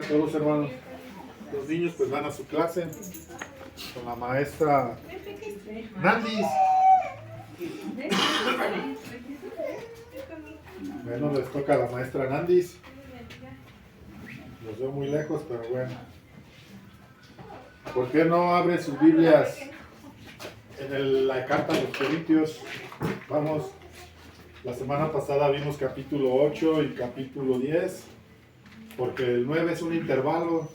Todos hermanos, los niños pues van a su clase con la maestra Nandis. Bueno, les toca a la maestra Nandis. Los veo muy lejos, pero bueno. ¿Por qué no abren sus Biblias en la carta a los Corintios? Vamos, la semana pasada vimos capítulo 8 y capítulo 10, porque el 9 es un intervalo,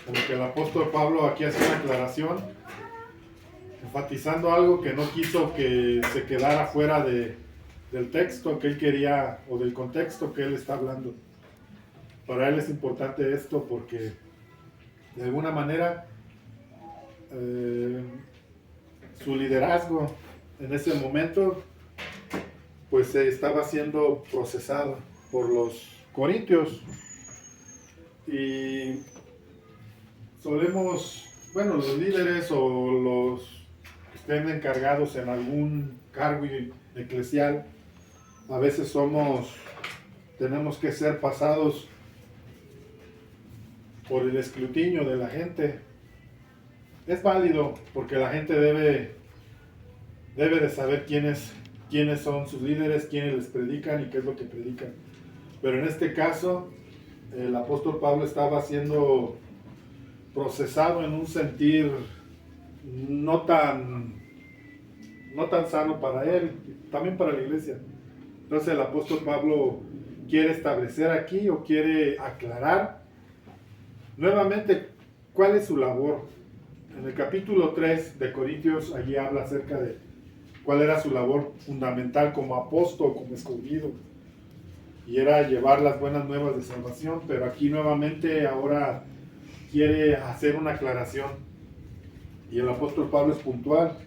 en el que el apóstol Pablo aquí hace una aclaración, enfatizando algo que no quiso que se quedara fuera del texto que él quería, o del contexto que él está hablando. Para él es importante esto porque de alguna manera su liderazgo en ese momento pues estaba siendo procesado por los corintios, y solemos, bueno, los líderes o los que estén encargados en algún cargo eclesial, a veces tenemos que ser pasados por el escrutinio de la gente. Es válido porque la gente debe de saber quiénes son sus líderes, quiénes les predican y qué es lo que predican. Pero en este caso, el apóstol Pablo estaba siendo procesado en un sentir no tan sano para él, también para la iglesia. Entonces el apóstol Pablo quiere establecer aquí, o quiere aclarar nuevamente cuál es su labor. En el capítulo 3 de Corintios, allí habla acerca de cuál era su labor fundamental como apóstol, como escogido, y era llevar las buenas nuevas de salvación. Pero aquí nuevamente ahora quiere hacer una aclaración, y el apóstol Pablo es puntual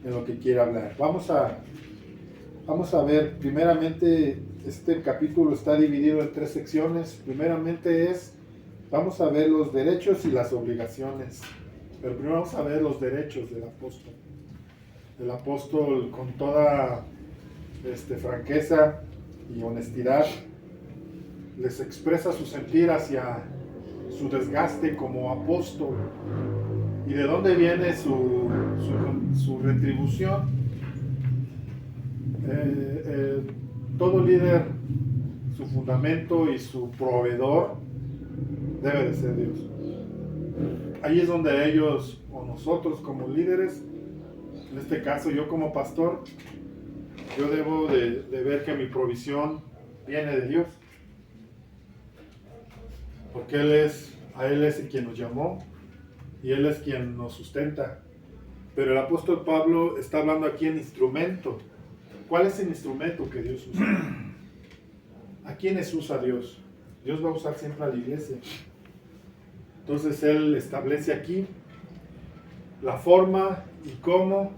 en lo que quiere hablar. Vamos a ver, primeramente, este capítulo está dividido en 3 secciones. Primeramente vamos a ver los derechos y las obligaciones. Pero primero vamos a ver los derechos del apóstol. El apóstol, con toda franqueza y honestidad, les expresa su sentir hacia su desgaste como apóstol y de dónde viene su retribución. Todo líder, su fundamento y su proveedor debe de ser Dios. Ahí es donde ellos, o nosotros como líderes, en este caso yo como pastor, yo debo de ver que mi provisión viene de Dios, porque a Él es quien nos llamó y Él es quien nos sustenta. Pero el apóstol Pablo está hablando aquí en instrumento. ¿Cuál es el instrumento que Dios usa? ¿A quiénes usa Dios? Dios va a usar siempre a la iglesia. Entonces él establece aquí la forma y cómo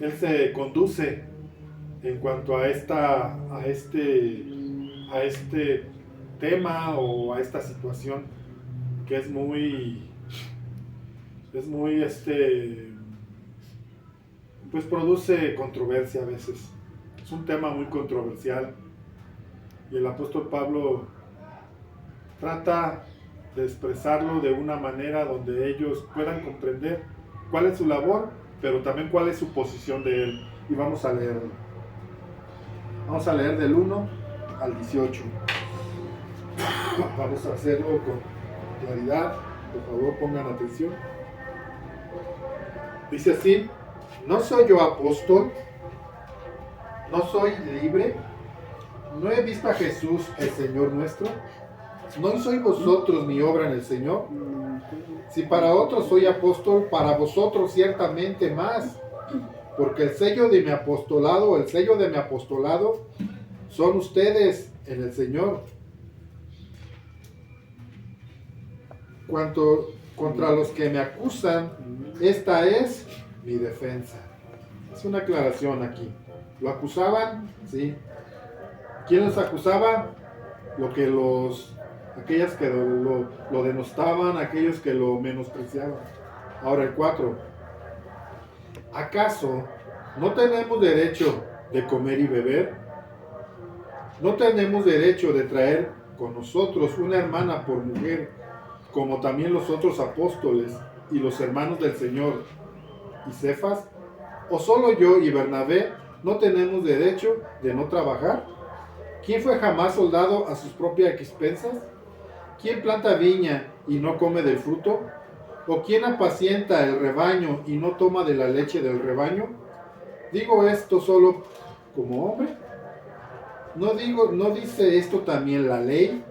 él se conduce en cuanto a este tema, o a esta situación que es muy pues produce controversia a veces. Es un tema muy controversial, y el apóstol Pablo trata de expresarlo de una manera donde ellos puedan comprender cuál es su labor, pero también cuál es su posición de él. Y vamos a leerlo. Vamos a leer del 1 al 18. Vamos a hacerlo con claridad. Por favor, pongan atención. Dice así: ¿no soy yo apóstol? ¿No soy libre? ¿No he visto a Jesús, el Señor nuestro? ¿No sois vosotros mi obra en el Señor? Si para otros soy apóstol, para vosotros ciertamente más, porque el sello de mi apostolado son ustedes en el Señor. Contra los que me acusan, esta es mi defensa. Es una aclaración aquí. ¿Lo acusaban? Sí. ¿Quién los acusaba? Aquellos que lo denostaban, aquellos que lo menospreciaban. Ahora el 4. ¿Acaso no tenemos derecho de comer y beber? ¿No tenemos derecho de traer con nosotros una hermana por mujer, como también los otros apóstoles y los hermanos del Señor y Cefas? ¿O solo yo y Bernabé no tenemos derecho de no trabajar? ¿Quién fue jamás soldado a sus propias expensas? ¿Quién planta viña y no come del fruto? ¿O quién apacienta el rebaño y no toma de la leche del rebaño? ¿Digo esto solo como hombre? ¿No dice esto también la ley?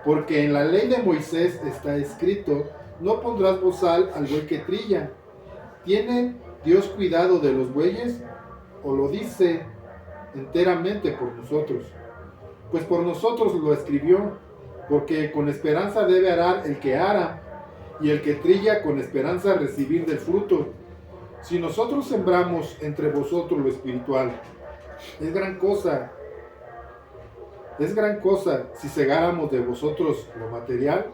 Porque en la ley de Moisés está escrito: no pondrás bozal al buey que trilla. ¿Tiene Dios cuidado de los bueyes? ¿O lo dice enteramente por nosotros? Pues por nosotros lo escribió, porque con esperanza debe arar el que ara, y el que trilla con esperanza recibir del fruto. Si nosotros sembramos entre vosotros lo espiritual, es gran cosa si segáramos de vosotros lo material.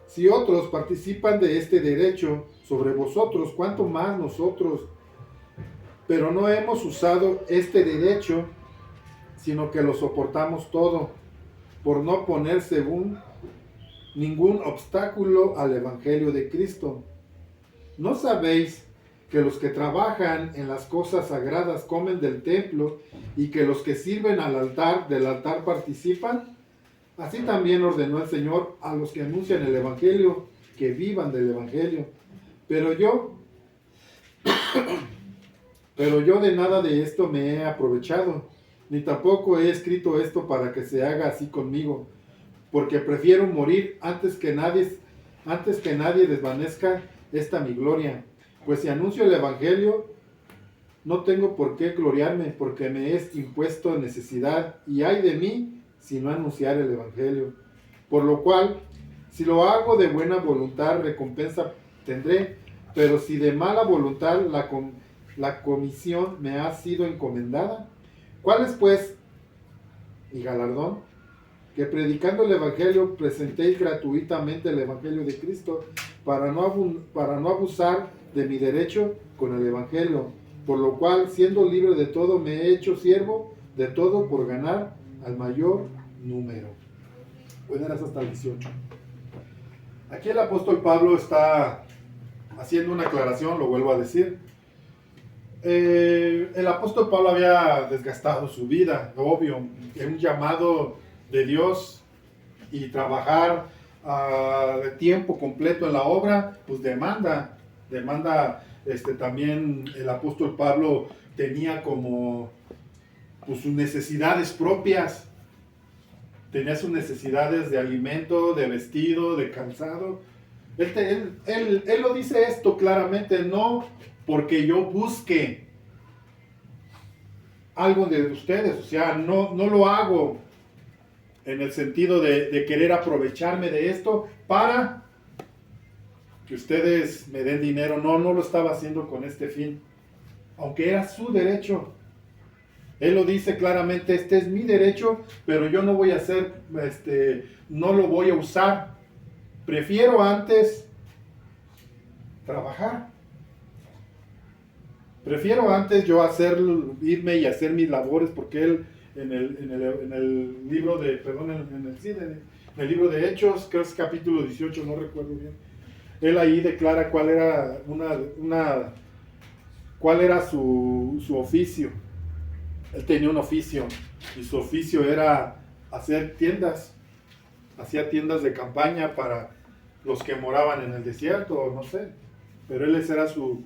Si otros participan de este derecho sobre vosotros, ¿cuánto más nosotros? Pero no hemos usado este derecho, sino que lo soportamos todo, por no poner según ningún obstáculo al Evangelio de Cristo. ¿No sabéis que los que trabajan en las cosas sagradas comen del templo y que los que sirven del altar participan? Así también ordenó el Señor a los que anuncian el Evangelio que vivan del Evangelio. Pero yo de nada de esto me he aprovechado, ni tampoco he escrito esto para que se haga así conmigo, porque prefiero morir antes que nadie desvanezca esta mi gloria. Pues si anuncio el Evangelio, no tengo por qué gloriarme, porque me es impuesto necesidad, y ay de mí si no anunciar el Evangelio. Por lo cual, si lo hago de buena voluntad, recompensa tendré, pero si de mala voluntad la comisión me ha sido encomendada. ¿Cuál es pues mi galardón? Que predicando el Evangelio presentéis gratuitamente el Evangelio de Cristo, para no abusar de mi derecho con el Evangelio, por lo cual, siendo libre de todo, me he hecho siervo de todo por ganar al mayor número. Bueno, eras hasta el 18. Aquí el apóstol Pablo está haciendo una aclaración, lo vuelvo a decir. El apóstol Pablo había desgastado su vida, obvio, un llamado de Dios, y trabajar de tiempo completo en la obra, pues demanda. También el apóstol Pablo tenía como pues, sus necesidades propias, tenía sus necesidades de alimento, de vestido, de calzado. Él lo dice esto claramente, no porque yo busque algo de ustedes, o sea, no lo hago en el sentido de querer aprovecharme de esto para que ustedes me den dinero. No lo estaba haciendo con este fin, aunque era su derecho. Él lo dice claramente: este es mi derecho, pero yo no voy a hacer, no lo voy a usar. Prefiero antes trabajar. Prefiero antes yo irme y hacer mis labores, porque él en el libro de, en el libro de Hechos, creo que es capítulo 18, no recuerdo bien, él ahí declara cuál era su oficio. Él tenía un oficio, y su oficio era hacer tiendas. Hacía tiendas de campaña para los que moraban en el desierto, no sé, pero ese era su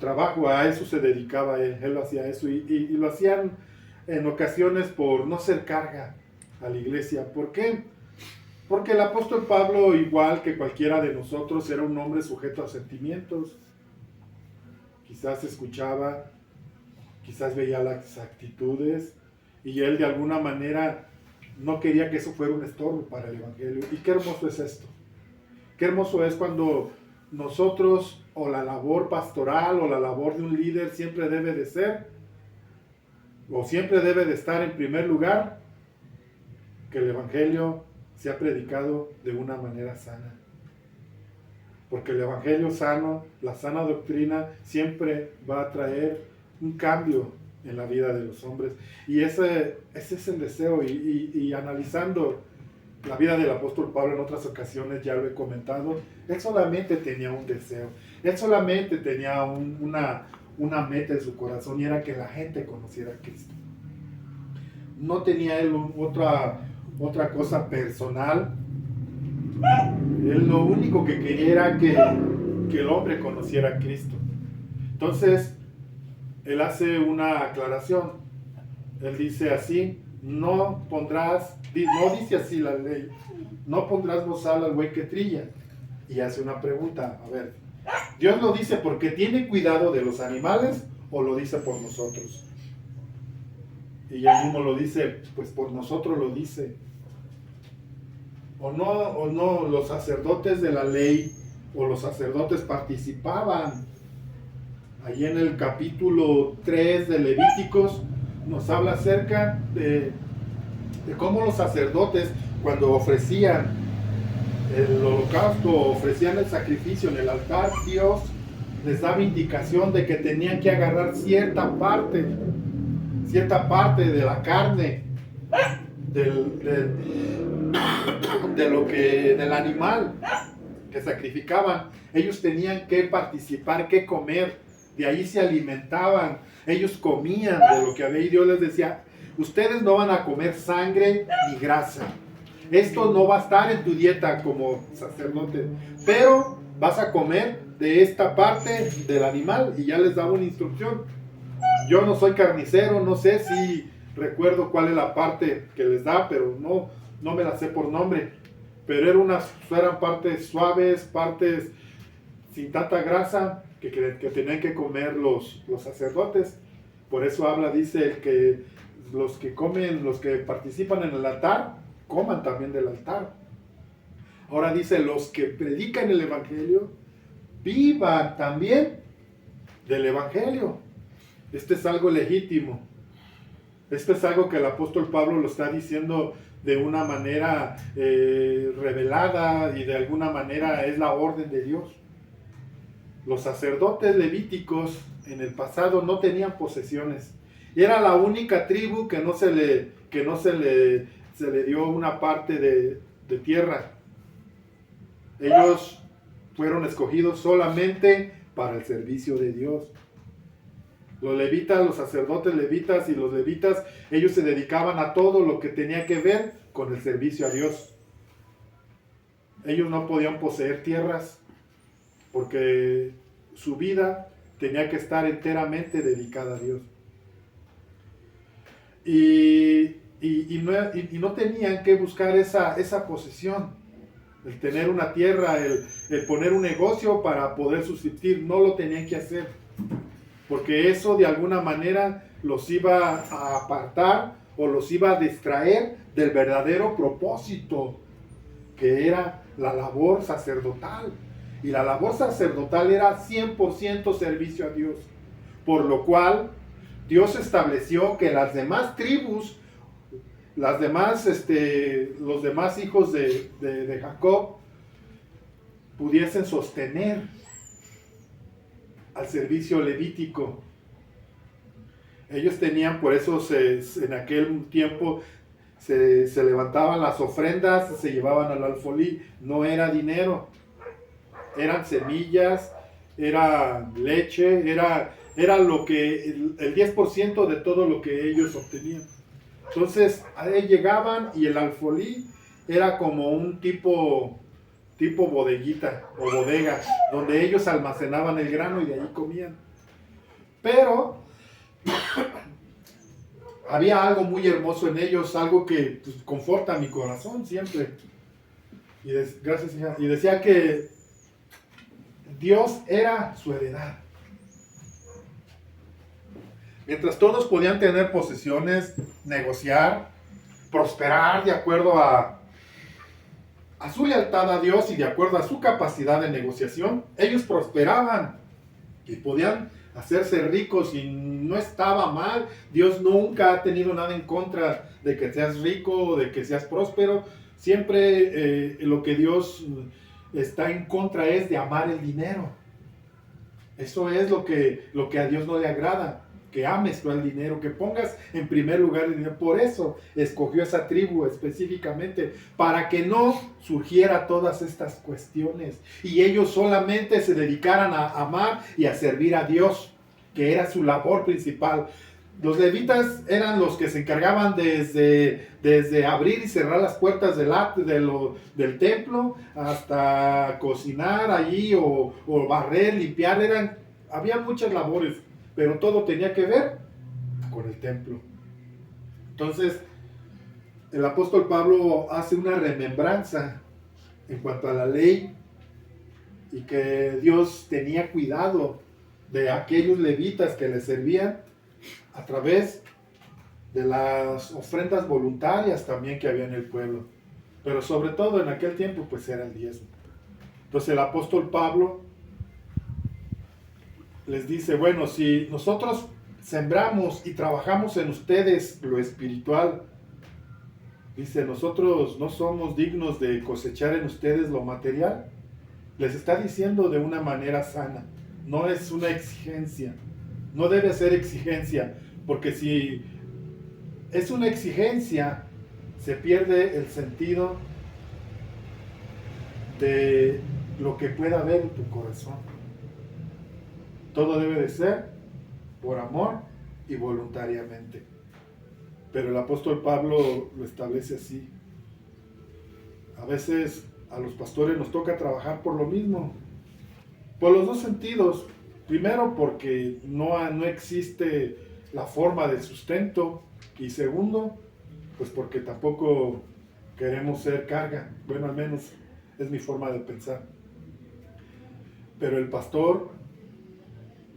trabajo, a eso se dedicaba él lo hacía eso, y lo hacían en ocasiones por no ser carga a la iglesia. ¿Por qué? Porque el apóstol Pablo, igual que cualquiera de nosotros, era un hombre sujeto a sentimientos. Quizás escuchaba, quizás veía las actitudes, y él de alguna manera no quería que eso fuera un estorbo para el Evangelio. Y qué hermoso es esto. Qué hermoso es cuando nosotros, o la labor pastoral, o la labor de un líder, siempre debe de estar en primer lugar, que el Evangelio sea predicado de una manera sana. Porque el Evangelio sano, la sana doctrina, siempre va a traer un cambio en la vida de los hombres. Y ese es el deseo. Y analizando la vida del apóstol Pablo en otras ocasiones, ya lo he comentado, él solamente tenía un deseo, él solamente tenía una meta en su corazón, y era que la gente conociera a Cristo. No tenía él otra cosa personal. Él lo único que quería era que el hombre conociera a Cristo. Entonces, él hace una aclaración. Él dice así: no dice así la ley, no pondrás bozal al buey que trilla. Y hace una pregunta, a ver, ¿Dios lo dice porque tiene cuidado de los animales o lo dice por nosotros? Y él mismo lo dice, pues por nosotros lo dice. O no, los sacerdotes de la ley o los sacerdotes participaban. Allí en el capítulo 3 de Levíticos nos habla acerca de cómo los sacerdotes, cuando ofrecían el holocausto, ofrecían el sacrificio en el altar, Dios les daba indicación de que tenían que agarrar cierta parte de la carne del animal que sacrificaban. Ellos tenían que participar, que comer, de ahí se alimentaban, ellos comían de lo que había, y Dios les decía: ustedes no van a comer sangre ni grasa, esto no va a estar en tu dieta como sacerdote, pero vas a comer de esta parte del animal. Y ya les daba una instrucción. Yo no soy carnicero, no sé si recuerdo cuál es la parte que les da, pero no me la sé por nombre. Pero eran partes suaves, partes sin tanta grasa que tenían que comer los sacerdotes. Por eso dice que los que participan en el altar, coman también del altar. Ahora dice, los que predican el evangelio, vivan también del evangelio. Este es algo legítimo. Esto es algo que el apóstol Pablo lo está diciendo de una manera revelada, y de alguna manera es la orden de Dios. Los sacerdotes levíticos en el pasado no tenían posesiones. Era la única tribu que no se le dio una parte de tierra. Ellos fueron escogidos solamente para el servicio de Dios. Los levitas, los sacerdotes levitas y los levitas, ellos se dedicaban a todo lo que tenía que ver con el servicio a Dios. Ellos no podían poseer tierras porque su vida tenía que estar enteramente dedicada a Dios. Y no tenían que buscar esa posesión, el tener una tierra, el poner un negocio para poder subsistir. No lo tenían que hacer, porque eso de alguna manera los iba a apartar o los iba a distraer del verdadero propósito, que era la labor sacerdotal. Y la labor sacerdotal era 100% servicio a Dios, por lo cual Dios estableció que las demás tribus, los demás hijos de Jacob, pudiesen sostener al servicio levítico. Ellos tenían, por eso en aquel tiempo se levantaban las ofrendas, se llevaban al alfolí. No era dinero, eran semillas, era leche, era lo que el 10% de todo lo que ellos obtenían. Entonces ahí llegaban, y el alfolí era como un tipo bodeguita o bodega, donde ellos almacenaban el grano y de ahí comían. Pero había algo muy hermoso en ellos, algo que pues, conforta mi corazón siempre. Gracias, hija. Y decía que Dios era su heredad. Mientras todos podían tener posesiones, negociar, prosperar de acuerdo a su lealtad a Dios y de acuerdo a su capacidad de negociación, ellos prosperaban y podían hacerse ricos, y no estaba mal. Dios nunca ha tenido nada en contra de que seas rico o de que seas próspero. Siempre lo que Dios está en contra es de amar el dinero. Eso es lo que a Dios no le agrada, que ames tú al dinero, que pongas en primer lugar el dinero. Por eso escogió esa tribu específicamente, para que no surgiera todas estas cuestiones y ellos solamente se dedicaran a amar y a servir a Dios, que era su labor principal. Los levitas eran los que se encargaban desde abrir y cerrar las puertas del templo hasta cocinar allí o barrer, limpiar. Había muchas labores, pero todo tenía que ver con el templo. Entonces, el apóstol Pablo hace una remembranza en cuanto a la ley y que Dios tenía cuidado de aquellos levitas que le servían a través de las ofrendas voluntarias también que había en el pueblo. Pero sobre todo en aquel tiempo pues era el diezmo. Entonces el apóstol Pablo les dice, bueno, si nosotros sembramos y trabajamos en ustedes lo espiritual, dice, nosotros no somos dignos de cosechar en ustedes lo material. Les está diciendo de una manera sana, no es una exigencia, no debe ser exigencia, porque si es una exigencia, se pierde el sentido de lo que pueda haber en tu corazón. Todo debe de ser por amor y voluntariamente. Pero el apóstol Pablo lo establece así. A veces a los pastores nos toca trabajar por lo mismo, por los dos sentidos. Primero, porque no existe la forma de sustento, y segundo, pues porque tampoco queremos ser carga. Bueno, al menos es mi forma de pensar. Pero el pastor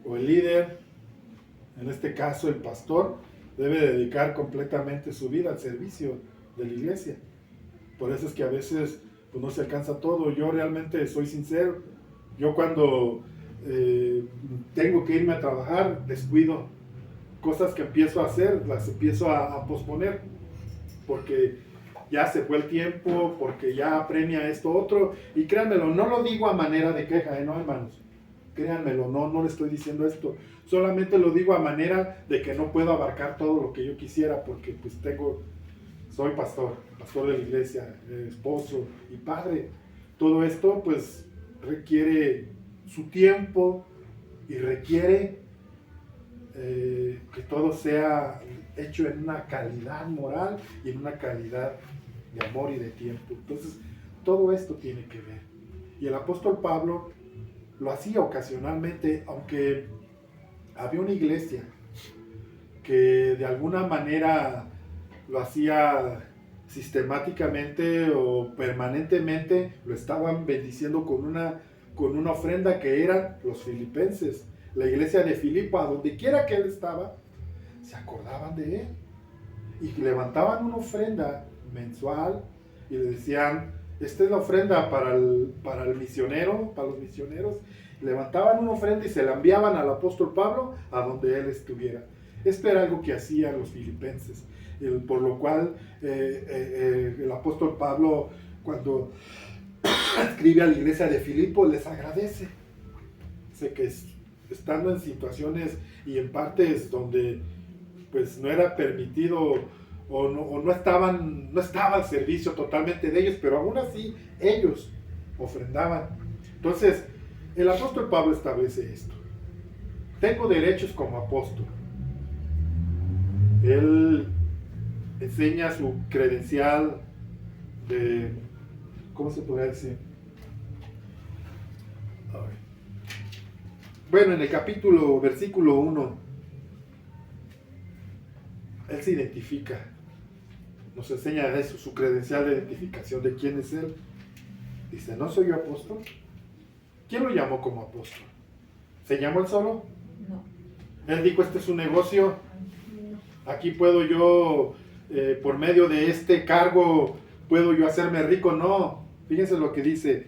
o el líder, en este caso el pastor, debe dedicar completamente su vida al servicio de la iglesia. Por eso es que a veces pues, no se alcanza todo. Yo realmente soy sincero. Yo cuando tengo que irme a trabajar, descuido cosas que empiezo a hacer, las empiezo a posponer, porque ya se fue el tiempo, porque ya apremia esto otro. Y créanmelo, no lo digo a manera de queja, no, hermanos. Créanmelo, no le estoy diciendo esto. Solamente lo digo a manera de que no puedo abarcar todo lo que yo quisiera, porque pues soy pastor de la iglesia, esposo y padre. Todo esto pues requiere su tiempo y requiere que todo sea hecho en una calidad moral y en una calidad de amor y de tiempo. Entonces, todo esto tiene que ver. Y el apóstol Pablo lo hacía ocasionalmente, aunque había una iglesia que de alguna manera lo hacía sistemáticamente o permanentemente, lo estaban bendiciendo con una ofrenda que eran los filipenses. La iglesia de Filipo, a donde quiera que él estaba, se acordaban de él y levantaban una ofrenda mensual y le decían, esta es la ofrenda para el misionero, para los misioneros. Levantaban una ofrenda y se la enviaban al apóstol Pablo a donde él estuviera. Esto era algo que hacían los filipenses, por lo cual el apóstol Pablo, cuando escribe a la iglesia de Filipo, les agradece. Sé que estando en situaciones y en partes donde pues no era permitido o no estaba al servicio totalmente de ellos, pero aún así ellos ofrendaban. Entonces, el apóstol Pablo establece esto. Tengo derechos como apóstol. Él enseña su credencial de, ¿cómo se podría decir? Bueno, en el versículo 1, él se identifica, nos enseña eso, su credencial de identificación de quién es él. Dice, ¿no soy yo apóstol? ¿Quién lo llamó como apóstol? ¿Se llamó él solo? No. Él dijo, este es un negocio, aquí puedo yo, por medio de este cargo, puedo yo hacerme rico. No, fíjense lo que dice,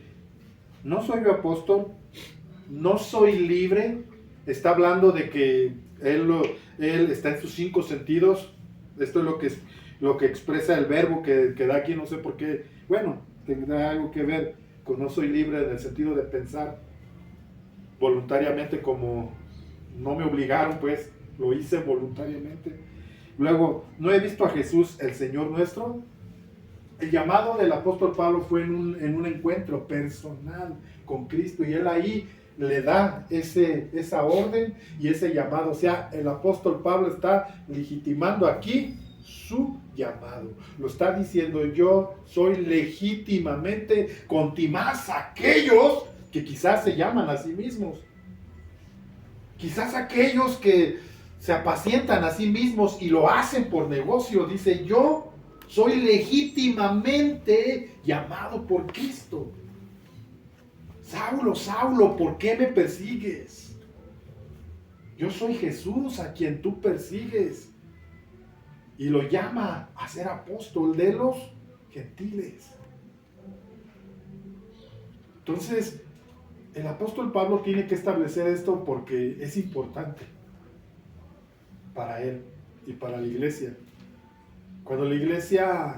no soy yo apóstol, no soy libre. Está hablando de que él está en sus 5 sentidos. Esto es lo que expresa el verbo que da aquí, no sé por qué. Bueno, tendrá algo que ver con no soy libre en el sentido de pensar voluntariamente, como no me obligaron, pues lo hice voluntariamente. Luego, ¿no he visto a Jesús, el Señor nuestro? El llamado del apóstol Pablo fue en un encuentro personal con Cristo, y él ahí le da esa orden y ese llamado. O sea, el apóstol Pablo está legitimando aquí su llamado. Lo está diciendo: yo soy legítimamente contimás aquellos que quizás se llaman a sí mismos. Quizás aquellos que se apacientan a sí mismos y lo hacen por negocio. Dice: yo soy legítimamente llamado por Cristo. Saulo, Saulo, ¿por qué me persigues? Yo soy Jesús a quien tú persigues. Y lo llama a ser apóstol de los gentiles. Entonces, el apóstol Pablo tiene que establecer esto porque es importante para él y para la iglesia. Cuando la iglesia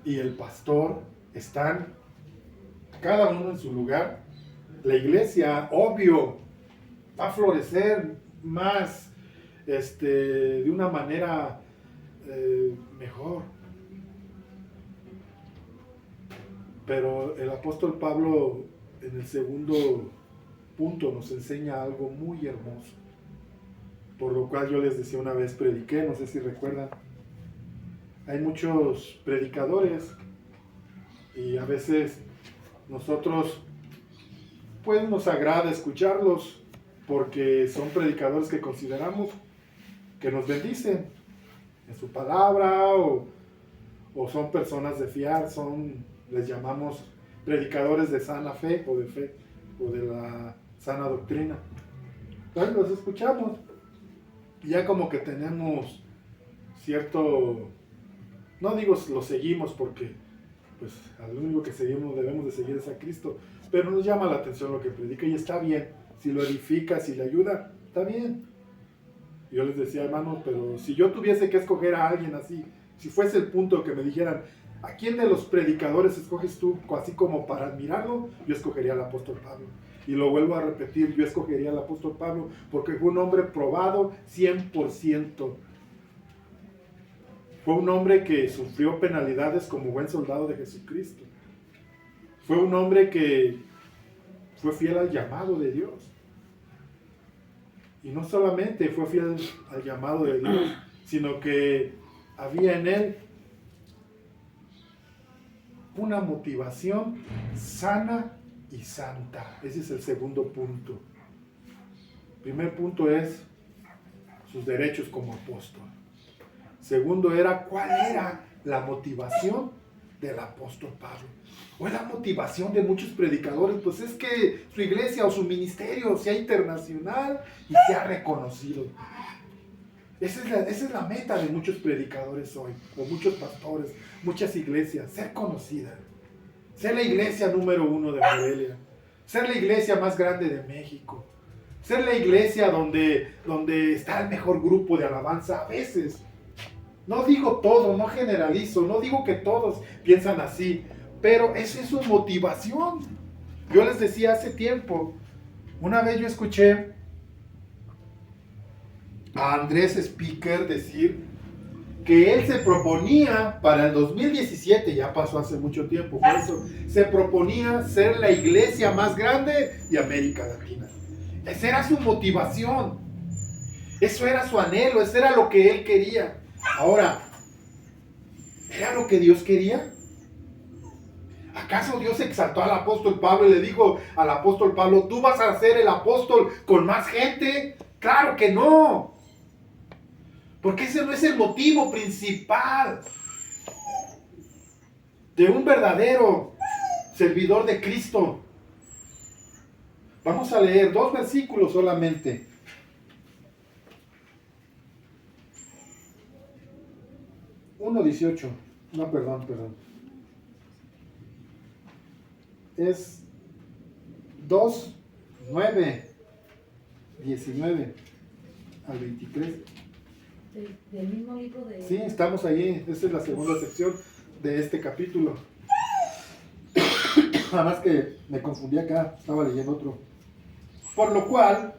y el pastor están cada uno en su lugar, la iglesia, obvio, va a florecer más de una manera mejor. Pero el apóstol Pablo en el segundo punto nos enseña algo muy hermoso, por lo cual yo les decía una vez, prediqué, no sé si recuerdan. Hay muchos predicadores y a veces nosotros pues nos agrada escucharlos porque son predicadores que consideramos que nos bendicen en su palabra, o son personas de fiar, les llamamos predicadores de sana fe o de la sana doctrina. Entonces los escuchamos y ya como que tenemos cierto, no digo lo seguimos porque pues al único que seguimos, debemos de seguir es a Cristo, pero nos llama la atención lo que predica y está bien. Si lo edifica, si le ayuda, está bien. Yo les decía, hermano, pero si yo tuviese que escoger a alguien así, si fuese el punto que me dijeran, ¿a quién de los predicadores escoges tú así como para admirarlo? Yo escogería al apóstol Pablo. Y lo vuelvo a repetir, yo escogería al apóstol Pablo porque fue un hombre probado 100%. Fue un hombre que sufrió penalidades como buen soldado de Jesucristo. Fue un hombre que fue fiel al llamado de Dios. Y no solamente fue fiel al llamado de Dios, sino que había en él una motivación sana y santa. Ese es el segundo punto. El primer punto es sus derechos como apóstol. Segundo era, ¿cuál era la motivación del apóstol Pablo? ¿O es la motivación de muchos predicadores? Pues es que su iglesia o su ministerio sea internacional y sea reconocido. Esa es la meta de muchos predicadores hoy, o muchos pastores, muchas iglesias, ser conocida. Ser la iglesia número 1 de Morelia. Ser la iglesia más grande de México. Ser la iglesia donde está el mejor grupo de alabanza a veces. No digo todo, no generalizo, no digo que todos piensan así, pero esa es su motivación. Yo les decía hace tiempo, una vez yo escuché a Andrés Speaker decir que él se proponía para el 2017, ya pasó hace mucho tiempo, por eso se proponía ser la iglesia más grande de América Latina. Esa era su motivación, eso era su anhelo, eso era lo que él quería. Ahora, ¿era lo que Dios quería? ¿Acaso Dios exaltó al apóstol Pablo y le dijo al apóstol Pablo, tú vas a ser el apóstol con más gente? ¡Claro que no! Porque ese no es el motivo principal de un verdadero servidor de Cristo. Vamos a leer 2 versículos solamente. Uno 18. No, perdón. Es 2, 9, 19 al 23. Del mismo libro de... Sí, estamos ahí. Esta es la segunda sección de este capítulo. Nada más que me confundí acá, estaba leyendo otro. Por lo cual,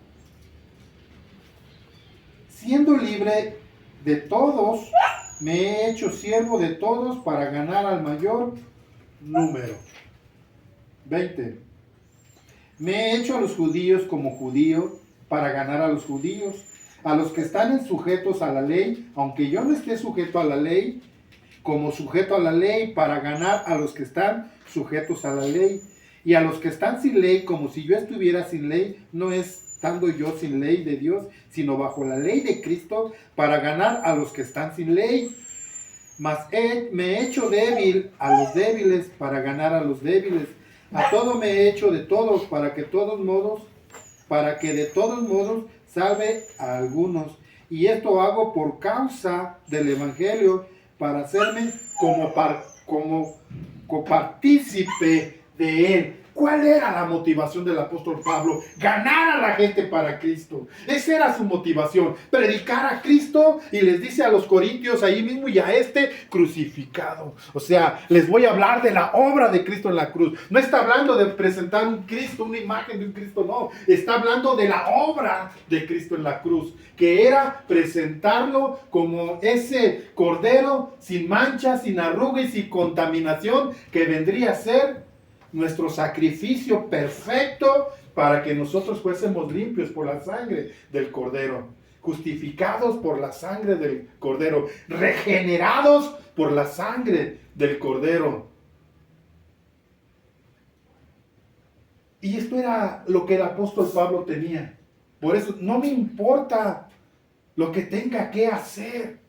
siendo libre de todos, me he hecho siervo de todos para ganar al mayor número. 20. Me he hecho a los judíos como judío para ganar a los judíos, a los que están sujetos a la ley, aunque yo no esté sujeto a la ley, como sujeto a la ley para ganar a los que están sujetos a la ley, y a los que están sin ley, como si yo estuviera sin ley, no estando yo sin ley de Dios, sino bajo la ley de Cristo, para ganar a los que están sin ley. Mas me he hecho débil a los débiles para ganar a los débiles. A todo me he hecho de todos para que de todos modos salve a algunos. Y esto hago por causa del evangelio, para hacerme como copartícipe de él. ¿Cuál era la motivación del apóstol Pablo? Ganar a la gente para Cristo. Esa era su motivación, predicar a Cristo, y les dice a los corintios ahí mismo, y a este crucificado. O sea, les voy a hablar de la obra de Cristo en la cruz. No está hablando de presentar un Cristo, una imagen de un Cristo, no. Está hablando de la obra de Cristo en la cruz, que era presentarlo como ese cordero sin mancha, sin arruga y sin contaminación, que vendría a ser nuestro sacrificio perfecto para que nosotros fuésemos limpios por la sangre del Cordero, justificados por la sangre del Cordero, regenerados por la sangre del Cordero. Y esto era lo que el apóstol Pablo tenía. Por eso no me importa lo que tenga que hacer.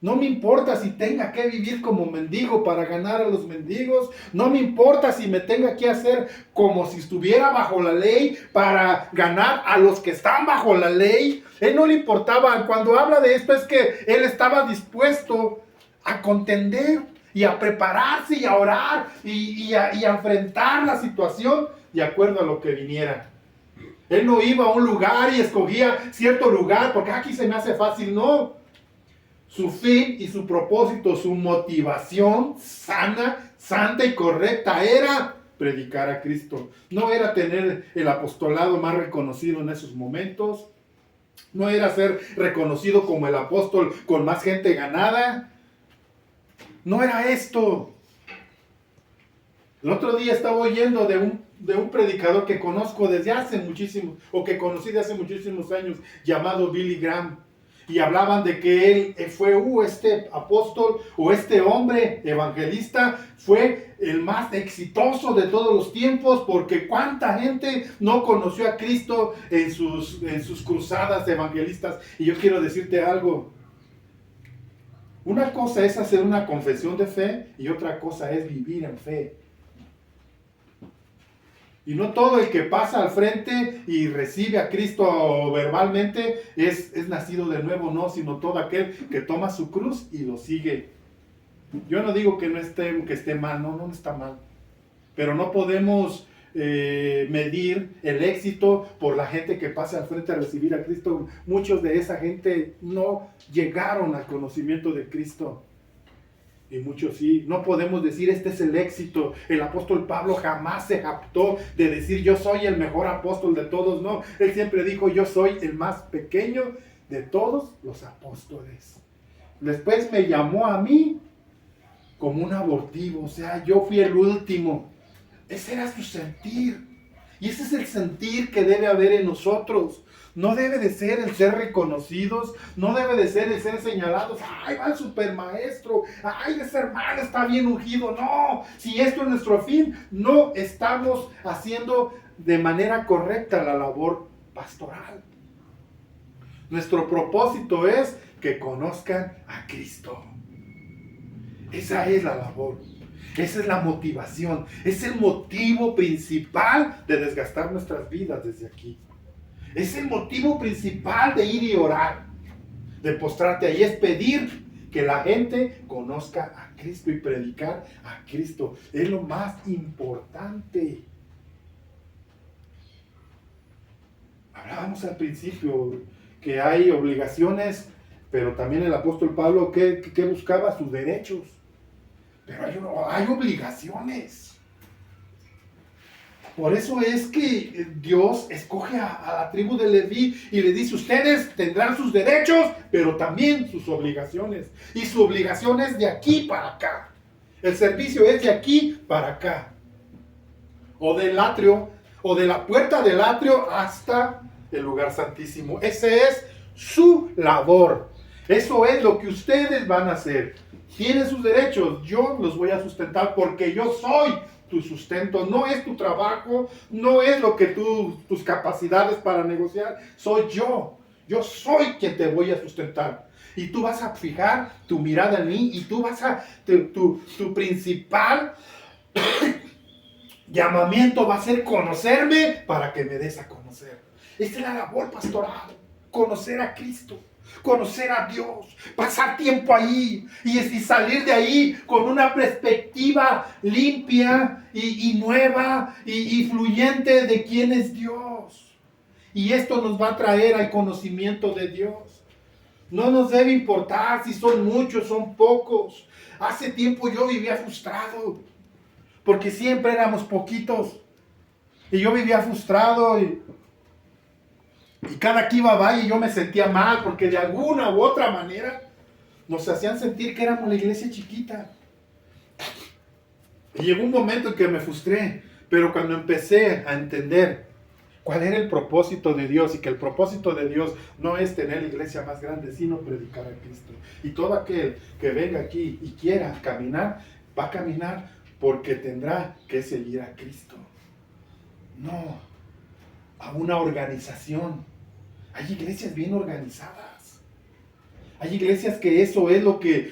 No me importa si tenga que vivir como mendigo para ganar a los mendigos. No me importa si me tenga que hacer como si estuviera bajo la ley para ganar a los que están bajo la ley. Él no le importaba. Cuando habla de esto es que él estaba dispuesto a contender y a prepararse y a orar y a enfrentar la situación de acuerdo a lo que viniera. Él no iba a un lugar y escogía cierto lugar porque aquí se me hace fácil. No. Su fin y su propósito, su motivación sana, santa y correcta era predicar a Cristo. No era tener el apostolado más reconocido en esos momentos. No era ser reconocido como el apóstol con más gente ganada. No era esto. El otro día estaba oyendo de un predicador que conozco desde hace muchísimos, o que conocí de hace muchísimos años, llamado Billy Graham. Y hablaban de que él fue, este apóstol o este hombre evangelista fue el más exitoso de todos los tiempos, porque cuánta gente no conoció a Cristo en sus cruzadas evangelistas. Y yo quiero decirte algo. Una cosa es hacer una confesión de fe y otra cosa es vivir en fe. Y no todo el que pasa al frente y recibe a Cristo verbalmente es nacido de nuevo, no, sino todo aquel que toma su cruz y lo sigue. Yo no digo que esté mal, no está mal. Pero no podemos medir el éxito por la gente que pasa al frente a recibir a Cristo. Muchos de esa gente no llegaron al conocimiento de Cristo. Y muchos sí. No podemos decir este es el éxito. El apóstol Pablo jamás se jactó de decir yo soy el mejor apóstol de todos. No, él siempre dijo yo soy el más pequeño de todos los apóstoles. Después me llamó a mí como un abortivo. O sea, yo fui el último. Ese era su sentir. Y ese es el sentir que debe haber en nosotros. No debe de ser el ser reconocidos, no debe de ser el ser señalados. ¡Ay, va el supermaestro! ¡Ay, ese hermano está bien ungido! No, si esto es nuestro fin, no estamos haciendo de manera correcta la labor pastoral. Nuestro propósito es que conozcan a Cristo. Esa es la labor. Esa es la motivación. Es el motivo principal de desgastar nuestras vidas desde aquí. Es el motivo principal de ir y orar, de postrarte ahí, es pedir que la gente conozca a Cristo y predicar a Cristo. Es lo más importante. Hablábamos al principio que hay obligaciones, pero también el apóstol Pablo que buscaba sus derechos. Pero hay obligaciones. Por eso es que Dios escoge a la tribu de Leví y le dice, ustedes tendrán sus derechos, pero también sus obligaciones. Y su obligación es de aquí para acá. El servicio es de aquí para acá. O del atrio, o de la puerta del atrio hasta el lugar santísimo. Ese es su labor. Eso es lo que ustedes van a hacer. Tienen sus derechos, yo los voy a sustentar porque yo soy tu sustento. No es tu trabajo, no es lo que tus capacidades para negociar, soy yo. Yo soy quien te voy a sustentar. Y tú vas a fijar tu mirada en mí y tú vas a, tu principal llamamiento va a ser conocerme para que me des a conocer. Esta es la labor pastoral, conocer a Cristo. Conocer a Dios, pasar tiempo ahí y salir de ahí con una perspectiva limpia y nueva y fluyente de quién es Dios. Y esto nos va a traer al conocimiento de Dios. No nos debe importar si son muchos, son pocos. Hace tiempo yo vivía frustrado porque siempre éramos poquitos y yo vivía frustrado y cada que iba a Valle yo me sentía mal porque de alguna u otra manera nos hacían sentir que éramos la iglesia chiquita. Y llegó un momento en que me frustré, pero cuando empecé a entender cuál era el propósito de Dios y que el propósito de Dios no es tener la iglesia más grande, sino predicar a Cristo. Y todo aquel que venga aquí y quiera caminar, va a caminar porque tendrá que seguir a Cristo. No a una organización. Hay iglesias bien organizadas. Hay iglesias que eso es lo que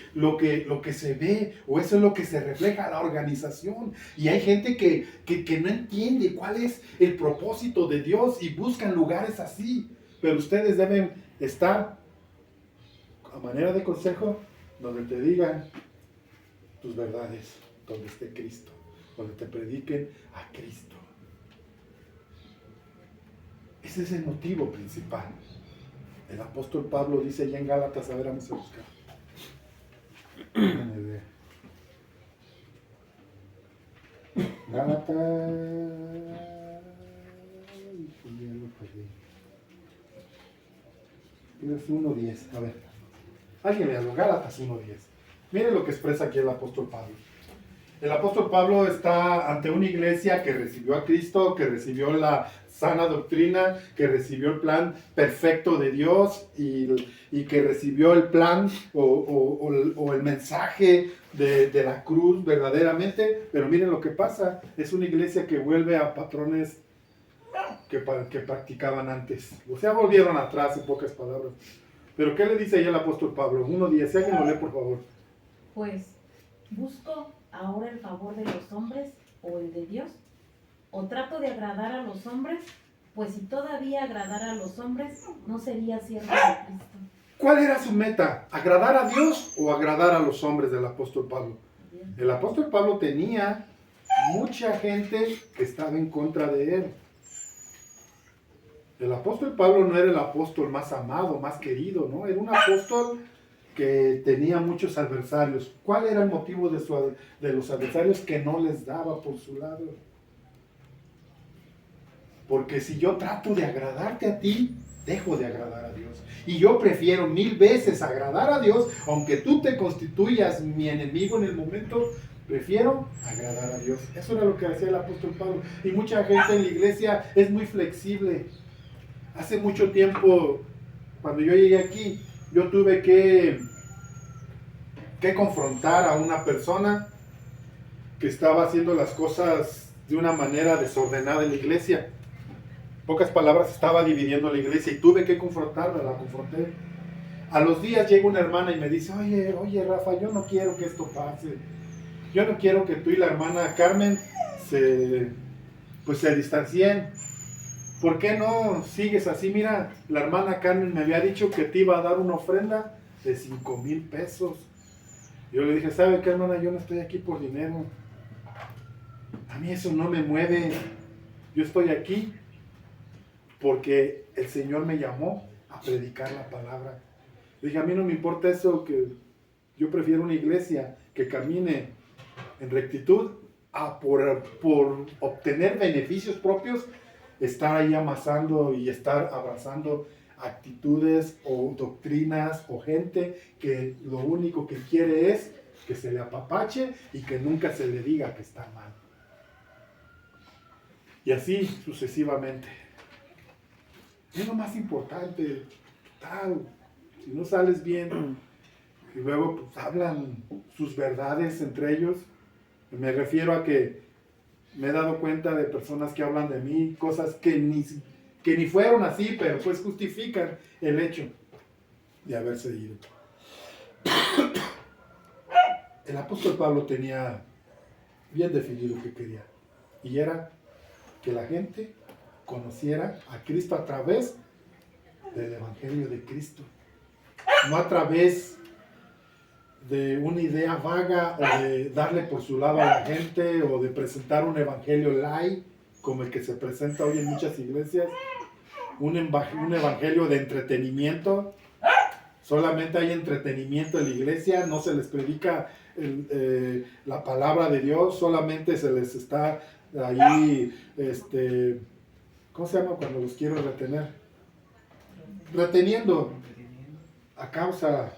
se ve o eso es lo que se refleja a la organización. Y hay gente que no entiende cuál es el propósito de Dios y buscan lugares así. Pero ustedes deben estar, a manera de consejo, donde te digan tus verdades, donde esté Cristo, donde te prediquen a Cristo. Ese es el motivo principal. El apóstol Pablo dice allá en Gálatas, a ver, vamos a buscar. Gálatas. Es 1:10. A ver. Alguien le habló. Gálatas 1:10. Miren lo que expresa aquí el apóstol Pablo. El apóstol Pablo está ante una iglesia que recibió a Cristo, que recibió la sana doctrina, que recibió el plan perfecto de Dios y que recibió el plan o el mensaje de la cruz verdaderamente. Pero miren lo que pasa, es una iglesia que vuelve a patrones que practicaban antes. O sea, volvieron atrás en pocas palabras. Pero ¿qué le dice ahí el apóstol Pablo? 1:10, si alguien lo lee por favor. Pues, ¿busco ahora el favor de los hombres o el de Dios? ¿O trato de agradar a los hombres? Pues si todavía agradara a los hombres, no sería siervo de Cristo. ¿Cuál era su meta? ¿Agradar a Dios o agradar a los hombres del apóstol Pablo? Bien. El apóstol Pablo tenía mucha gente que estaba en contra de él. El apóstol Pablo no era el apóstol más amado, más querido, ¿no? Era un apóstol que tenía muchos adversarios. ¿Cuál era el motivo de los adversarios? Que no les daba por su lado. Porque si yo trato de agradarte a ti, dejo de agradar a Dios. Y yo prefiero 1000 veces agradar a Dios, aunque tú te constituyas mi enemigo en el momento, prefiero agradar a Dios. Eso era lo que hacía el apóstol Pablo. Y mucha gente en la iglesia es muy flexible. Hace mucho tiempo, cuando yo llegué aquí, yo tuve que confrontar a una persona que estaba haciendo las cosas de una manera desordenada en la iglesia. Pocas palabras, estaba dividiendo la iglesia y tuve que confrontarla, la confronté. A los días llega una hermana y me dice, oye Rafa, yo no quiero que esto pase. Yo no quiero que tú y la hermana Carmen se distancien. ¿Por qué no sigues así? Mira, la hermana Carmen me había dicho que te iba a dar una ofrenda de 5,000 pesos. Yo le dije, ¿sabe qué, hermana? Yo no estoy aquí por dinero. A mí eso no me mueve. Yo estoy aquí porque el Señor me llamó a predicar la palabra. Le dije, a mí no me importa eso, que yo prefiero una iglesia que camine en rectitud por obtener beneficios propios, estar ahí amasando y estar abrazando actitudes o doctrinas o gente que lo único que quiere es que se le apapache y que nunca se le diga que está mal. Y así sucesivamente. Es lo más importante, total. Si no sales bien y luego pues, hablan sus verdades entre ellos, me refiero a que me he dado cuenta de personas que hablan de mí, cosas que ni fueron así, pero pues justifican el hecho de haberse ido. El apóstol Pablo tenía bien definido qué quería, y era que la gente conociera a Cristo a través del Evangelio de Cristo, no a través de una idea vaga o de darle por su lado a la gente o de presentar un evangelio light como el que se presenta hoy en muchas iglesias, un evangelio de entretenimiento. Solamente hay entretenimiento en la iglesia, no se les predica la palabra de Dios, solamente se les está ahí, ¿cómo se llama cuando los quiero retener? Reteniendo a causa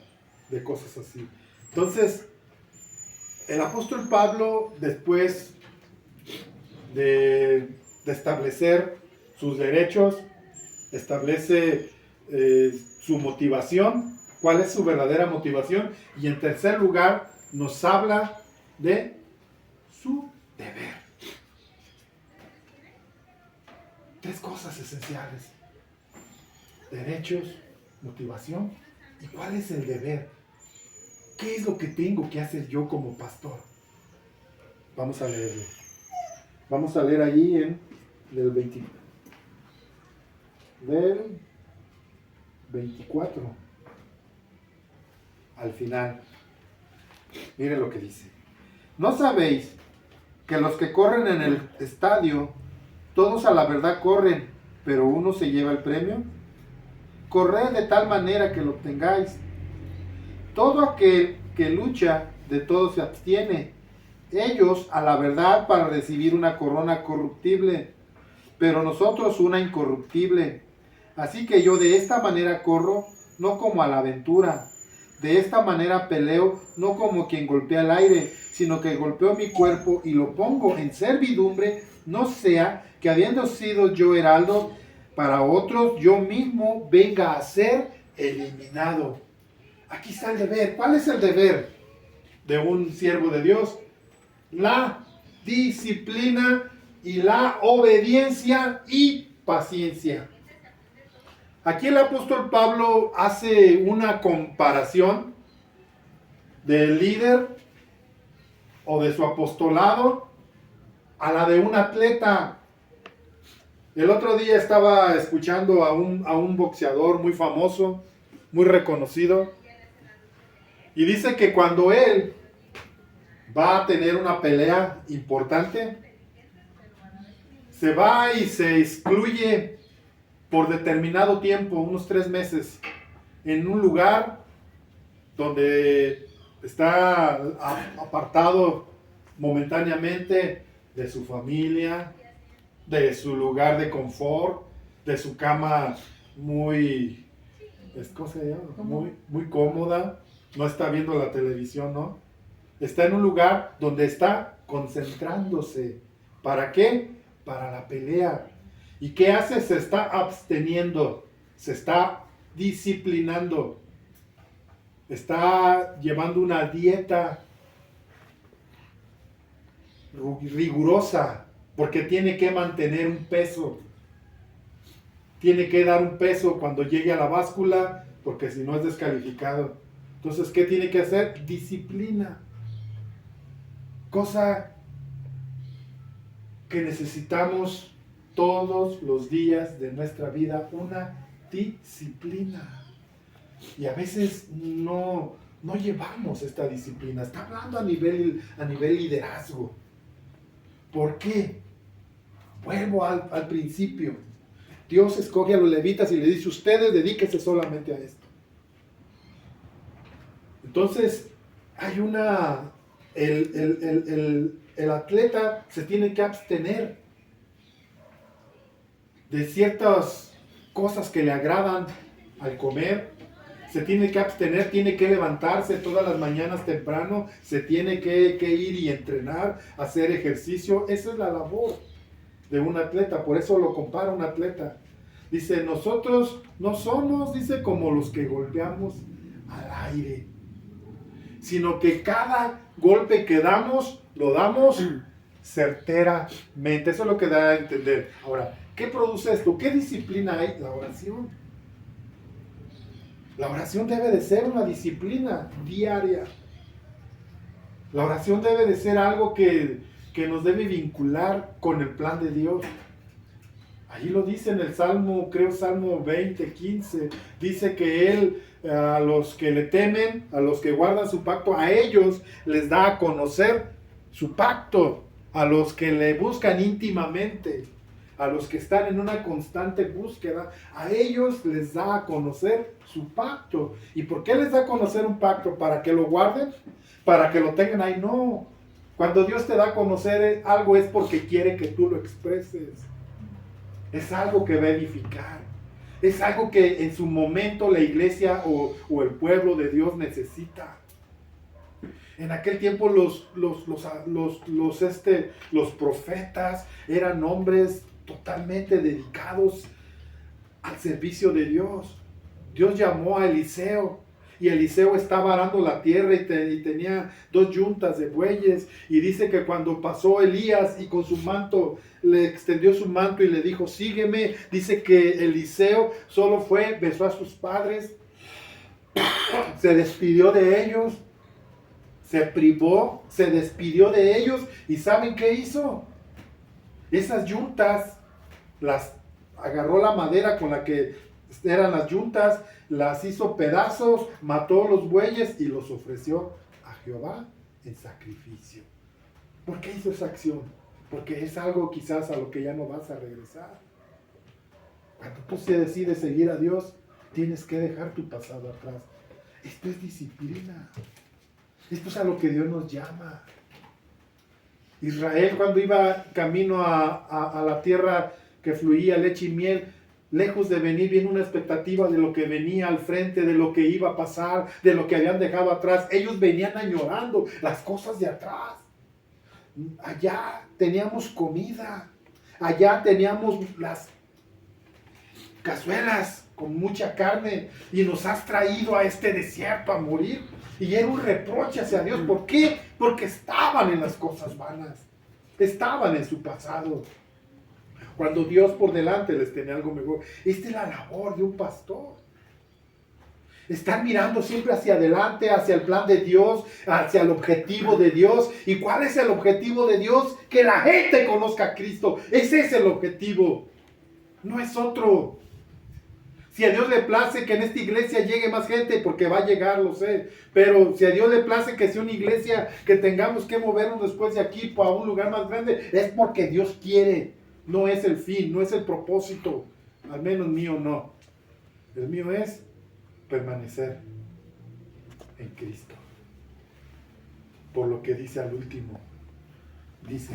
de cosas así. Entonces, el apóstol Pablo, después de establecer sus derechos, establece su motivación, cuál es su verdadera motivación, y en tercer lugar nos habla de su deber. Tres cosas esenciales: derechos, motivación y cuál es el deber. ¿Qué es lo que tengo que hacer yo como pastor? Vamos a leerlo. Vamos a leer allí en del 24 al final. Miren lo que dice. ¿No sabéis que los que corren en el estadio, todos a la verdad corren, pero uno se lleva el premio? Corred de tal manera que lo obtengáis. Todo aquel que lucha, de todo se abstiene. Ellos a la verdad para recibir una corona corruptible, pero nosotros una incorruptible. Así que yo de esta manera corro, no como a la aventura. De esta manera peleo, no como quien golpea el aire, sino que golpeo mi cuerpo y lo pongo en servidumbre, no sea que habiendo sido yo heraldo para otros, yo mismo venga a ser eliminado. Aquí está el deber. ¿Cuál es el deber de un siervo de Dios? La disciplina y la obediencia y paciencia. Aquí el apóstol Pablo hace una comparación del líder o de su apostolado a la de un atleta. El otro día estaba escuchando a un boxeador muy famoso, muy reconocido, y dice que cuando él va a tener una pelea importante, se va y se excluye por determinado tiempo, unos 3 meses, en un lugar donde está apartado momentáneamente de su familia, de su lugar de confort, de su cama muy, ¿cómo se llama? Muy cómoda. No está viendo la televisión, ¿no? Está en un lugar donde está concentrándose. ¿Para qué? Para la pelea. ¿Y qué hace? Se está absteniendo, se está disciplinando, está llevando una dieta rigurosa, porque tiene que mantener un peso. Tiene que dar un peso cuando llegue a la báscula, porque si no es descalificado. Entonces, ¿qué tiene que hacer? Disciplina. Cosa que necesitamos todos los días de nuestra vida, una disciplina. Y a veces no llevamos esta disciplina. Está hablando a nivel liderazgo. ¿Por qué? Vuelvo al principio. Dios escoge a los levitas y le dice: ustedes dedíquense solamente a esto. Entonces, hay el el atleta se tiene que abstener de ciertas cosas que le agradan al comer. Se tiene que abstener, tiene que levantarse todas las mañanas temprano, se tiene que ir y entrenar, hacer ejercicio. Esa es la labor de un atleta, por eso lo compara un atleta. Dice, nosotros no somos, dice, como los que golpeamos al aire, sino que cada golpe que damos, lo damos certeramente. Eso es lo que da a entender. Ahora, ¿qué produce esto? ¿Qué disciplina hay? La oración. La oración debe de ser una disciplina diaria. La oración debe de ser algo que nos debe vincular con el plan de Dios. Allí lo dice en el Salmo, creo Salmo 20, 15. Dice que Él, a los que le temen, a los que guardan su pacto, a ellos les da a conocer su pacto. A los que le buscan íntimamente, a los que están en una constante búsqueda, a ellos les da a conocer su pacto. ¿Y por qué les da a conocer un pacto? ¿Para que lo guarden? ¿Para que lo tengan ahí? No. Cuando Dios te da a conocer algo es porque quiere que tú lo expreses. Es algo que va a edificar. Es algo que en su momento la iglesia o el pueblo de Dios necesita. En aquel tiempo los profetas eran hombres totalmente dedicados al servicio de Dios. Dios llamó a Eliseo y Eliseo estaba arando la tierra y tenía 2 yuntas de bueyes, y dice que cuando pasó Elías y con su manto le extendió su manto y le dijo, sígueme, dice que Eliseo solo fue, besó a sus padres, se despidió de ellos, se privó, se despidió de ellos, y ¿saben qué hizo? Esas yuntas, las agarró la madera con la que eran las yuntas, las hizo pedazos, mató los bueyes y los ofreció a Jehová en sacrificio. ¿Por qué hizo esa acción? Porque es algo quizás a lo que ya no vas a regresar. Cuando tú decides seguir a Dios, tienes que dejar tu pasado atrás. Esto es disciplina. Esto es a lo que Dios nos llama. Israel, cuando iba camino a la tierra que fluía leche y miel, lejos de venir, viene una expectativa de lo que venía al frente, de lo que iba a pasar, de lo que habían dejado atrás. Ellos venían añorando las cosas de atrás. Allá teníamos comida, allá teníamos las cazuelas con mucha carne, y nos has traído a este desierto a morir. Y era un reproche hacia Dios. ¿Por qué? Porque estaban en las cosas vanas, estaban en su pasado, cuando Dios por delante les tenía algo mejor. Esta es la labor de un pastor. Estar mirando siempre hacia adelante, hacia el plan de Dios, hacia el objetivo de Dios. ¿Y cuál es el objetivo de Dios? Que la gente conozca a Cristo. Ese es el objetivo. No es otro. Si a Dios le place que en esta iglesia llegue más gente, porque va a llegar, lo sé. Pero si a Dios le place que sea una iglesia que tengamos que movernos después de aquí a un lugar más grande, es porque Dios quiere. No es el fin, no es el propósito. Al menos mío no. El mío es permanecer en Cristo. Por lo que dice al último. Dice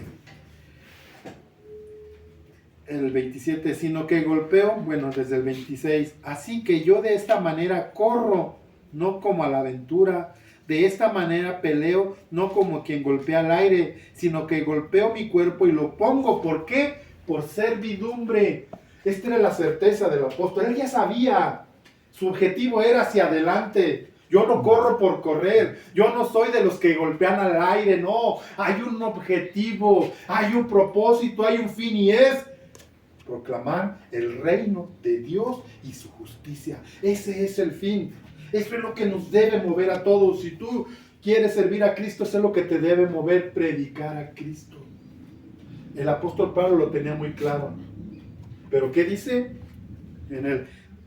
el 27, sino que golpeo, bueno, desde el 26, así que yo de esta manera corro, no como a la aventura, de esta manera peleo, no como quien golpea al aire, sino que golpeo mi cuerpo y lo pongo. ¿Por qué? Por servidumbre. Esta era la certeza del apóstol. Él ya sabía, su objetivo era hacia adelante. Yo no corro por correr, yo no soy de los que golpean al aire, no. Hay un objetivo, hay un propósito, hay un fin, y es proclamar el reino de Dios y su justicia. Ese es el fin. Eso es lo que nos debe mover a todos. Si tú quieres servir a Cristo, eso es lo que te debe mover, predicar a Cristo. El apóstol Pablo lo tenía muy claro. Pero ¿qué dice?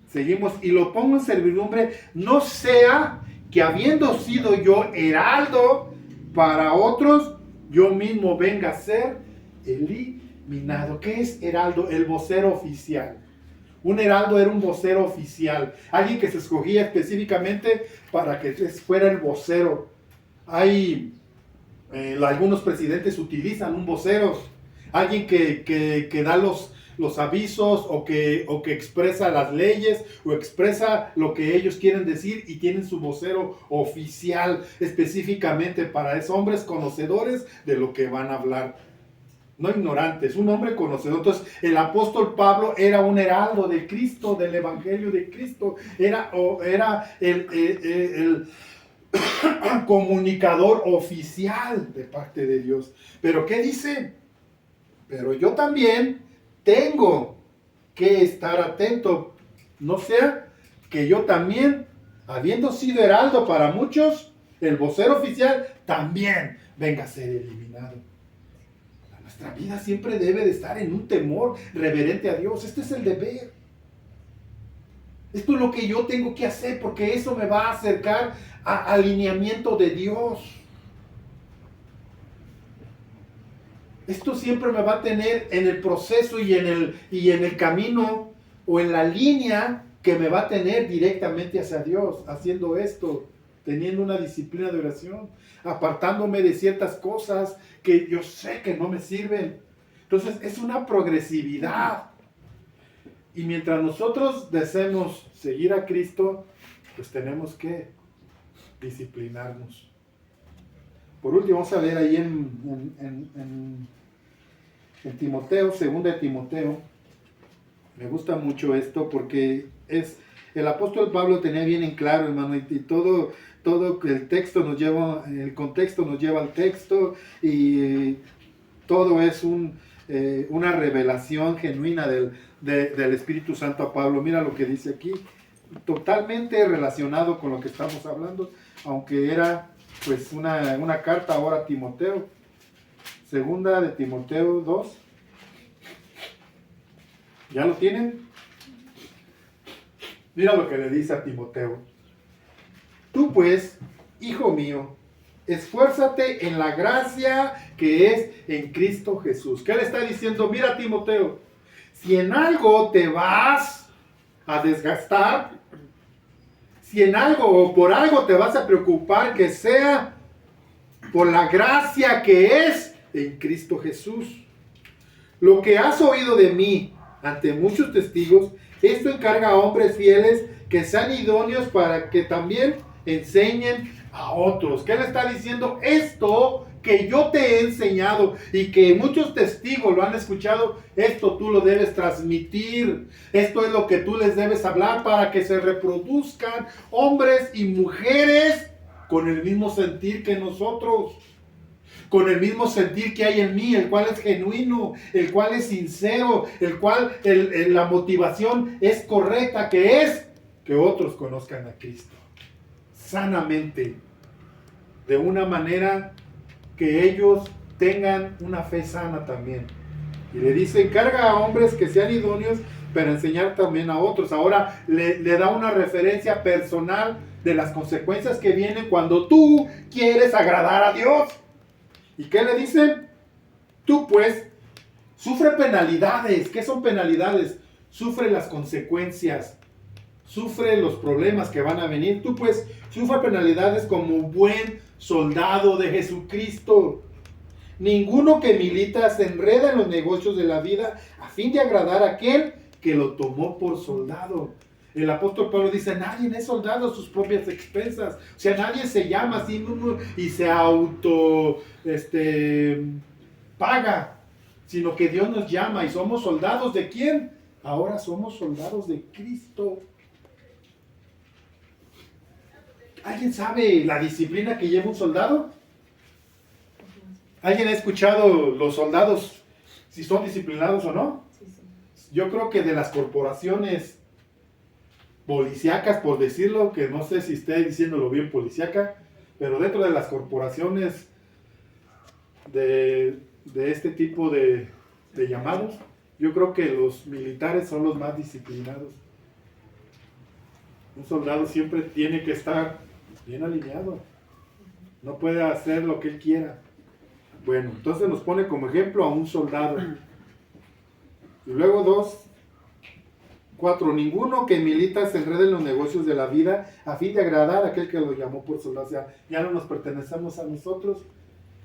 Seguimos, y lo pongo en servidumbre, no sea que habiendo sido yo heraldo para otros, yo mismo venga a ser eliminado. ¿Qué es heraldo? El vocero oficial. Un heraldo era un vocero oficial, alguien que se escogía específicamente para que fuera el vocero. Hay Algunos presidentes utilizan un vocero, alguien que da los avisos o que expresa las leyes o expresa lo que ellos quieren decir y tienen su vocero oficial específicamente para eso. Hombres conocedores de lo que van a hablar, no ignorantes, un hombre conocedor. Entonces el apóstol Pablo era un heraldo de Cristo, del evangelio de Cristo, era el comunicador oficial de parte de Dios. Pero ¿qué dice? Pero yo también tengo que estar atento, no sea que yo también, habiendo sido heraldo para muchos, el vocero oficial también venga a ser eliminado. Nuestra vida siempre debe de estar en un temor reverente a Dios. Este es el deber. Esto es lo que yo tengo que hacer, porque eso me va a acercar a alineamiento de Dios. Esto siempre me va a tener en el proceso y en el camino o en la línea que me va a tener directamente hacia Dios, haciendo esto, teniendo una disciplina de oración, apartándome de ciertas cosas que yo sé que no me sirven. Entonces es una progresividad. Y mientras nosotros deseemos seguir a Cristo, pues tenemos que disciplinarnos. Por último, vamos a leer ahí en Timoteo, 2 de Timoteo. Me gusta mucho esto porque el apóstol Pablo tenía bien en claro, hermano, y todo el texto nos lleva, el contexto nos lleva al texto, y todo es una revelación genuina del Espíritu Santo a Pablo. Mira lo que dice aquí, totalmente relacionado con lo que estamos hablando, aunque era pues una carta ahora a Timoteo. 2 de Timoteo 2. ¿Ya lo tienen? Mira lo que le dice a Timoteo. Tú pues, hijo mío, esfuérzate en la gracia que es en Cristo Jesús. ¿Qué le está diciendo? Mira, Timoteo, si en algo te vas a desgastar, si en algo o por algo te vas a preocupar, que sea por la gracia que es en Cristo Jesús. Lo que has oído de mí ante muchos testigos, esto encarga a hombres fieles que sean idóneos para que también enseñen a otros. ¿Qué le está diciendo? Esto que yo te he enseñado y que muchos testigos lo han escuchado, esto tú lo debes transmitir. Esto es lo que tú les debes hablar para que se reproduzcan hombres y mujeres con el mismo sentir que nosotros, con el mismo sentir que hay en mí, el cual es genuino, el cual es sincero, el cual la motivación es correcta, que es que otros conozcan a Cristo sanamente, de una manera que ellos tengan una fe sana también. Y le dice, encarga a hombres que sean idóneos para enseñar también a otros. Ahora le da una referencia personal de las consecuencias que vienen cuando tú quieres agradar a Dios. ¿Y qué le dice? Tú pues, sufre penalidades. ¿Qué son penalidades? Sufre las consecuencias, sufre los problemas que van a venir. Tú pues, sufre penalidades como buen soldado de Jesucristo. Ninguno que milita se enreda en los negocios de la vida a fin de agradar a aquel que lo tomó por soldado. El apóstol Pablo dice, nadie es soldado a sus propias expensas. O sea, nadie se llama así y se paga, sino que Dios nos llama y somos soldados ¿de quién? Ahora somos soldados de Cristo. ¿Alguien sabe la disciplina que lleva un soldado? ¿Alguien ha escuchado los soldados si son disciplinados o no? Sí, sí. Yo creo que de las corporaciones policíacas, por decirlo, que no sé si esté diciéndolo bien policíaca, pero dentro de las corporaciones de este tipo de llamados, yo creo que los militares son los más disciplinados. Un soldado siempre tiene que estar bien alineado, no puede hacer lo que él quiera. Bueno, entonces nos pone como ejemplo a un soldado. Y luego 4, ninguno que milita se enrede en los negocios de la vida a fin de agradar a aquel que lo llamó por soldado. O sea, ya no nos pertenecemos a nosotros,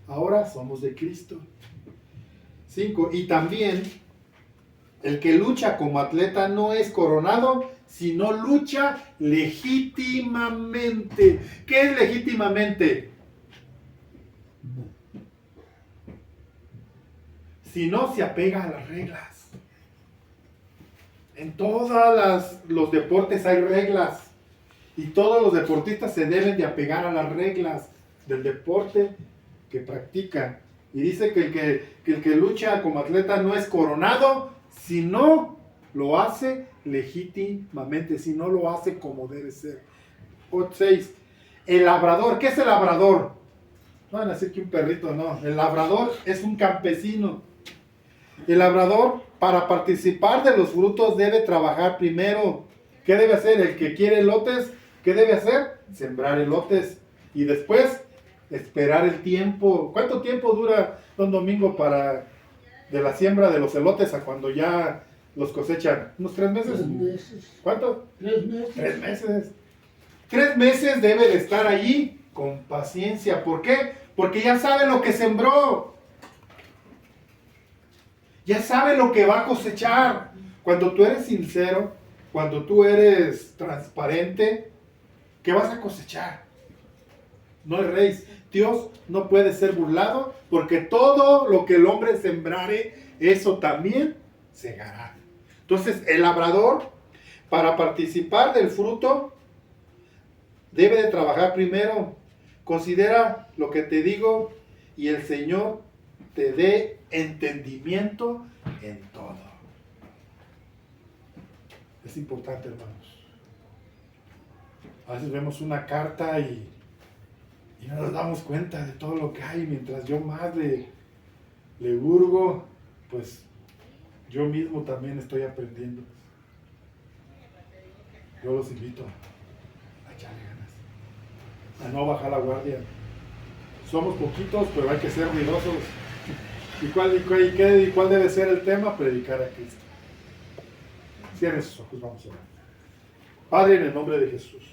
ahora somos de Cristo. 5. Y también el que lucha como atleta no es coronado, sino lucha legítimamente. ¿Qué es legítimamente? Si no se apega a las reglas. En todos los deportes hay reglas. Y todos los deportistas se deben de apegar a las reglas del deporte que practican. Y dice que el que lucha como atleta no es coronado, si no lo hace legítimamente, si no lo hace como debe ser. 6. El labrador, ¿qué es el labrador? No van a decir que un perrito, no. El labrador es un campesino. El labrador, para participar de los frutos, debe trabajar primero. ¿Qué debe hacer? El que quiere elotes, ¿qué debe hacer? Sembrar elotes. Y después, esperar el tiempo. ¿Cuánto tiempo dura don Domingo de la siembra de los elotes a cuando ya los cosechan? ¿Unos 3 meses? 3 meses. ¿Cuánto? 3 meses. 3 meses. 3 meses debe de estar allí con paciencia. ¿Por qué? Porque ya sabe lo que sembró. Ya sabe lo que va a cosechar. Cuando tú eres sincero, cuando tú eres transparente, ¿qué vas a cosechar? No erréis. Dios no puede ser burlado, porque todo lo que el hombre sembrare, eso también segará. Entonces, el labrador, para participar del fruto, debe de trabajar primero. Considera lo que te digo y el Señor te dé entendimiento en todo. Es importante, hermanos. A veces vemos una carta y no nos damos cuenta de todo lo que hay. Mientras yo más le hurgo, pues yo mismo también estoy aprendiendo. Yo los invito a echarle ganas, a no bajar la guardia. Somos poquitos, pero hay que ser ruidosos. ¿Y cuál debe ser el tema? Predicar a Cristo. Cierren sus ojos, vamos a orar. Padre, en el nombre de Jesús.